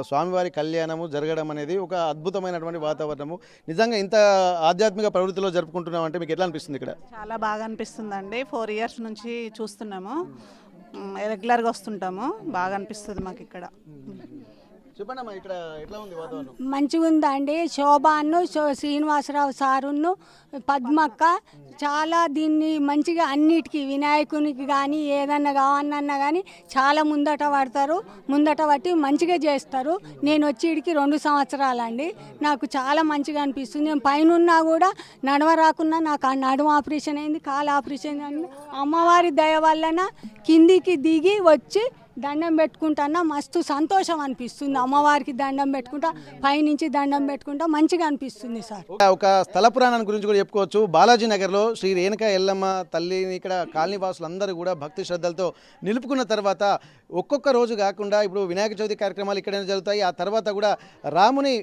[SPEAKER 2] స్వామివారి కళ్యాణము జరగడం అనేది ఒక అద్భుతమైనటువంటి వాతావరణము. నిజంగా ఇంత ఆధ్యాత్మిక ప్రవృత్తిలో జరుపుకుంటున్నాం అంటే మీకు ఎట్లా అనిపిస్తుంది? ఇక్కడ
[SPEAKER 14] చాలా బాగా అనిపిస్తుందండి. 4 years నుంచి చూస్తున్నాము, రెగ్యులర్గా వస్తుంటాము. బాగా అనిపిస్తుంది మాకు ఇక్కడ.
[SPEAKER 2] చెప్పండి ఇక్కడ ఎట్లా ఉంది వాతావరణం?
[SPEAKER 15] మంచిగా ఉందండి. శోభాను శ్రీనివాసరావు సారును పద్మక్క చాలా దీన్ని మంచిగా అన్నిటికీ వినాయకునికి కానీ ఏదన్నా కావన్నా కానీ చాలా ముందట పడతారు. ముందట పట్టి మంచిగా చేస్తారు. నేను వచ్చేటికి 2 సంవత్సరాలండి. నాకు చాలా మంచిగా అనిపిస్తుంది. నేను పైన కూడా నడవరాకున్నా నాకు ఆ నడుము ఆపరేషన్ అయింది, కాలు ఆపరేషన్ అయింది. అమ్మవారి దయ వలన కిందికి దిగి వచ్చి దండం పెట్టుకుంటా, మస్తు సంతోషం అనిపిస్తుంది. అమ్మవారికి దండం పెట్టుకుంటా, పైనుంచి దండం పెట్టుకుంటా, మంచిగా అనిపిస్తుంది సార్.
[SPEAKER 2] ఒక స్థల పురాణం గురించి కూడా చెప్పుకోవచ్చు. బాలాజీ నగర్లో శ్రీ రేణుకా ఎల్లమ్మ తల్లిని ఇక్కడ కాలనీ వాసులందరూ కూడా భక్తి శ్రద్ధలతో నిలుపుకున్న తర్వాత ఒక్కొక్క రోజు కాకుండా ఇప్పుడు వినాయక చవితి కార్యక్రమాలు ఇక్కడనే జరుగుతాయి. ఆ తర్వాత కూడా రాముని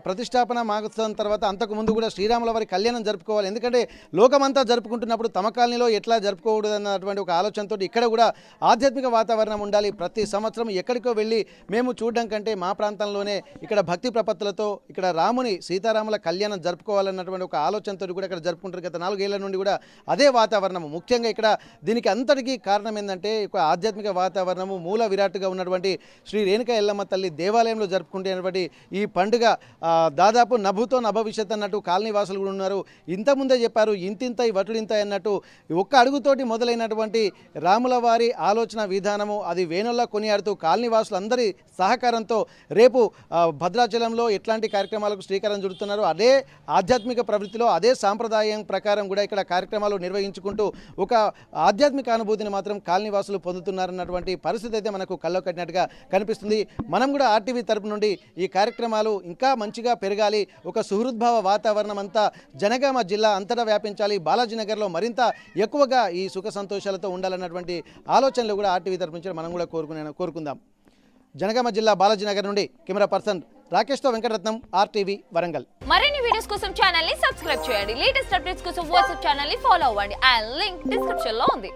[SPEAKER 2] ప్రతిష్టాపన మాగోత్సవం తర్వాత అంతకుముందు కూడా శ్రీరాముల వారి కళ్యాణం జరుపుకోవాలి. ఎందుకంటే లోకమంతా జరుపుకుంటున్నప్పుడు తమ కాలనీలో ఎట్లా జరుపుకోకూడదు అన్నటువంటి ఒక ఆలోచనతో ఇక్కడ కూడా ఆధ్యాత్మిక వాతావరణం ఉండాలి. ప్రతి సంవత్సరం ఎక్కడికో వెళ్ళి మేము చూడడం కంటే మా ప్రాంతంలోనే ఇక్కడ భక్తి ప్రపత్తులతో ఇక్కడ రాముని సీతారాముల కళ్యాణం జరుపుకోవాలన్నటువంటి ఒక ఆలోచనతో కూడా ఇక్కడ జరుపుకుంటారు. గత 4 ఏళ్ల నుండి కూడా అదే వాతావరణము. ముఖ్యంగా ఇక్కడ దీనికి అంతటికీ కారణం ఏంటంటే ఆధ్యాత్మిక వాతావరణము మూల విరాట్గా ఉన్నటువంటి శ్రీ రేణుకా ఎల్లమ్మ తల్లి దేవాలయంలో జరుపుకుంటున్నటువంటి ఈ పండుగ దాదాపు నభుతో నభవిష్యత్ అన్నట్టు కాలనీ వాసులు కూడా ఉన్నారు. ఇంతకుముందే చెప్పారు ఇంతింత వటుడింత అన్నట్టు ఒక్క అడుగుతోటి మొదలైనటువంటి రాముల వారి ఆలోచన విధానము అది వేణుల్లా కొనియాడుతూ కాలనీ వాసులందరి సహకారంతో రేపు భద్రాచలంలో ఎట్లాంటి కార్యక్రమాలకు శ్రీకారం చుడుతున్నారు. అదే ఆధ్యాత్మిక ప్రవృత్తిలో అదే సాంప్రదాయం ప్రకారం కూడా ఇక్కడ కార్యక్రమాలు నిర్వహించుకుంటూ ఒక ఆధ్యాత్మిక అనుభూతిని మాత్రం కాలనీవాసులు పొందుతున్నారన్నటువంటి పరిస్థితి అయితే మనకు కళ్ళో కట్టినట్టుగా కనిపిస్తుంది. మనం కూడా ఆర్టీవీ తరపు నుండి ఈ కార్యక్రమాలు ఇంకా మంచిగా పెరగాలి, ఒక సుహృద్భావ వాతావరణం అంతా జనగామ జిల్లా అంతటా వ్యాపించాలి, బాలాజీనగర్లో మరింత ఎక్కువగా ఈ సుఖ సంతోషాలతో ఉండాలన్నటువంటి ఆలోచనలు కూడా ఆర్టీవీ తరపు నుంచి మనం కూడా కోరుకుందాం. జనగామ జిల్లా బాలాజీనగర్ నుండి కెమెరా పర్సన్ రాకేష్తో వెంకటరత్నం, ఆర్టీవీ వరంగల్.
[SPEAKER 16] మరిన్ని వీడియోస్ కోసం ఛానల్ ని సబ్స్క్రైబ్ చేయండి. లేటెస్ట్ అప్డేట్స్ కోసం వాట్సాప్ ఛానల్ ని ఫాలో అవ్వండి. ఆ లింక్ డిస్క్రిప్షన్ లో ఉంది.